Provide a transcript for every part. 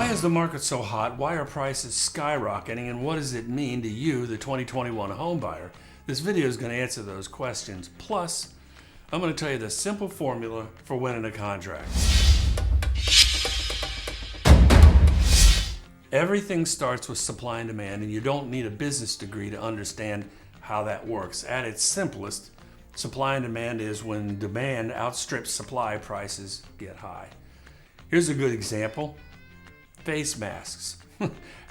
Why is the market so hot? Why are prices skyrocketing? And what does it mean to you, the 2021 home buyer? This video is going to answer those questions. Plus, I'm going to tell you the simple formula for winning a contract. Everything starts with supply and demand, and you don't need a business degree to understand how that works. At its simplest, supply and demand is when demand outstrips supply, prices get high. Here's a good example. Face masks.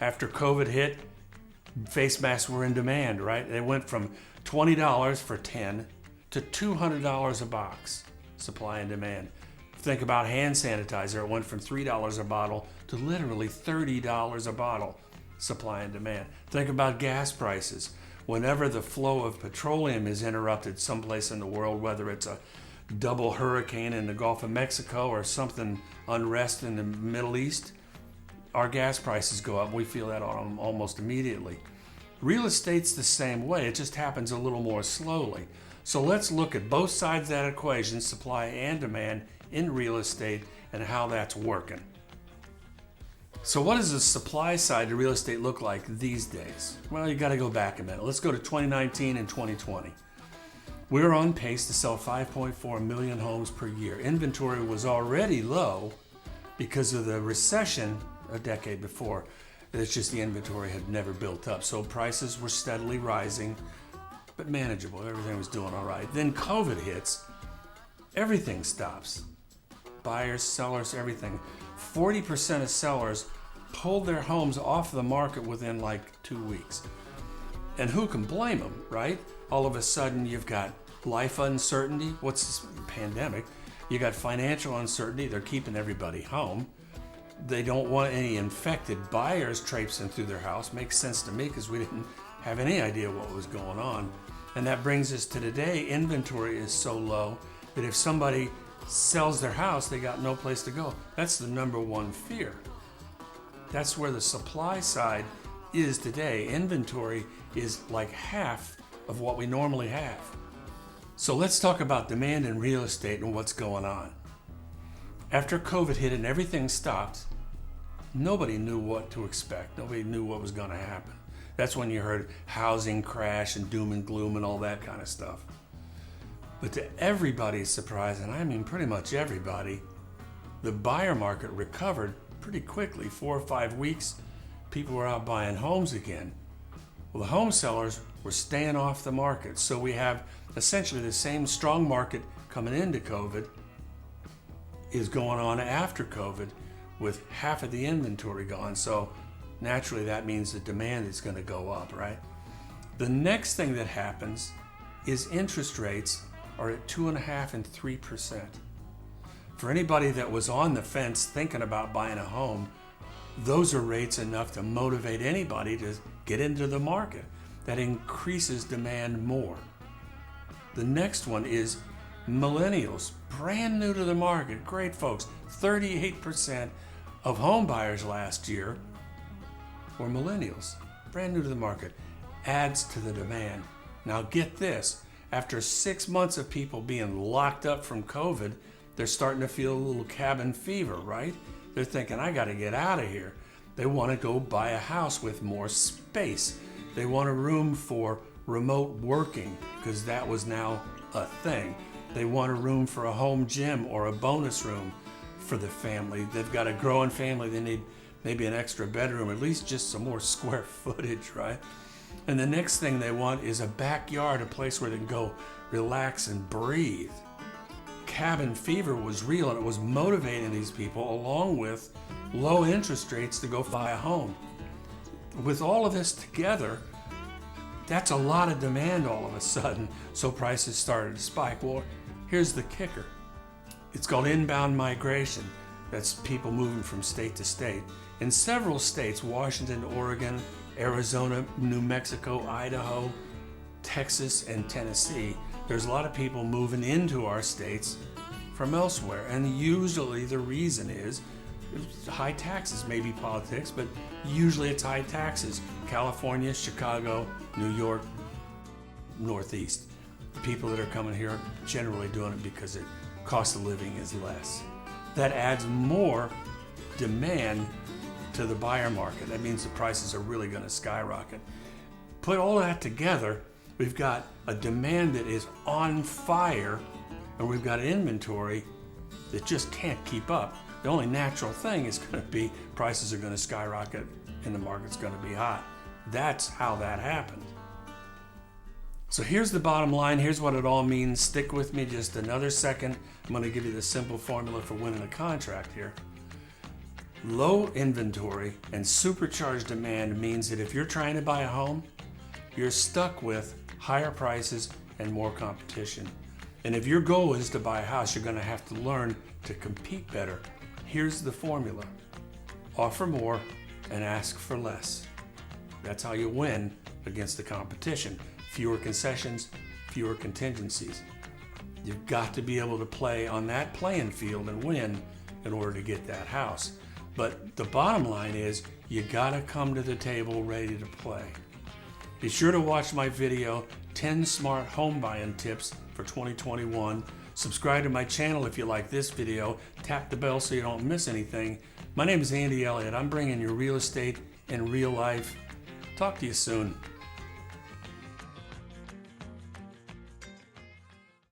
After COVID hit, face masks were in demand, right? They went from $20 for 10 to $200 a box, supply and demand. Think about hand sanitizer. It went from $3 a bottle to literally $30 a bottle, supply and demand. Think about gas prices. Whenever the flow of petroleum is interrupted someplace in the world, whether it's a double hurricane in the Gulf of Mexico or something unrest in the Middle East, our gas prices go up. We feel that on almost immediately. Real estate's the same way. It just happens a little more slowly. So let's look at both sides of that equation, supply and demand, in real estate and how that's working. So what does the supply side of real estate look like these days? Well, you got to go back a minute. Let's go to 2019 and 2020. We were on pace to sell 5.4 million homes per year. Inventory was already low because of the recession a decade before. It's just the inventory had never built up. So prices were steadily rising, but manageable. Everything was doing all right. Then COVID hits. Everything stops. Buyers, sellers, everything. 40% of sellers pulled their homes off the market within like 2 weeks. And who can blame them, right? All of a sudden you've got life uncertainty. What's this pandemic? You got financial uncertainty. They're keeping everybody home. They don't want any infected buyers traipsing through their house. Makes sense to me because we didn't have any idea what was going on. And that brings us to today. Inventory is so low that if somebody sells their house, they got no place to go. That's the number one fear. That's where the supply side is today. Inventory is like half of what we normally have. So let's talk about demand in real estate and what's going on. After COVID hit and everything stopped, nobody knew what to expect. Nobody knew what was going to happen. That's when you heard housing crash and doom and gloom and all that kind of stuff. But to everybody's surprise, and I mean pretty much everybody, the buyer market recovered pretty quickly. 4 or 5 weeks, people were out buying homes again. Well, the home sellers were staying off the market. So we have essentially the same strong market coming into COVID is going on after COVID with half of the inventory gone. So naturally that means the demand is going to go up, right? The next thing that happens is interest rates are at 2.5% and 3%. For anybody that was on the fence thinking about buying a home, those are rates enough to motivate anybody to get into the market. That increases demand more. The next one is millennials, brand new to the market. Great folks. 38% of home buyers last year were millennials, brand new to the market. Adds to the demand. Now get this. After 6 months of people being locked up from COVID, they're starting to feel a little cabin fever, right? They're thinking, I got to get out of here. They want to go buy a house with more space. They want a room for remote working because that was now a thing. They want a room for a home gym or a bonus room for the family. They've got a growing family. They need maybe an extra bedroom, at least just some more square footage, right? And the next thing they want is a backyard, a place where they can go relax and breathe. Cabin fever was real, and it was motivating these people along with low interest rates to go buy a home. With all of this together, that's a lot of demand all of a sudden, so prices started to spike. Well, here's the kicker. It's called inbound migration. That's people moving from state to state. In several states, Washington, Oregon, Arizona, New Mexico, Idaho, Texas, and Tennessee, there's a lot of people moving into our states from elsewhere. And usually the reason is high taxes, maybe politics, but usually it's high taxes. California, Chicago, New York, Northeast. The people that are coming here are generally doing it because the cost of living is less. That adds more demand to the buyer market. That means the prices are really going to skyrocket. Put all that together, we've got a demand that is on fire, and we've got an inventory that just can't keep up. The only natural thing is going to be prices are going to skyrocket and the market's going to be hot. That's how that happens. So here's the bottom line. Here's what it all means. Stick with me just another second. I'm going to give you the simple formula for winning a contract here. Low inventory and supercharged demand means that if you're trying to buy a home, you're stuck with higher prices and more competition. And if your goal is to buy a house, you're going to have to learn to compete better. Here's the formula. Offer more and ask for less. That's how you win against the competition. Fewer concessions, fewer contingencies. You've got to be able to play on that playing field and win in order to get that house. But the bottom line is you gotta come to the table ready to play. Be sure to watch my video, 10 Smart Home Buying Tips for 2021. Subscribe to my channel if you like this video. Tap the bell so you don't miss anything. My name is Andy Elliott. I'm bringing you real estate in real life. Talk to you soon.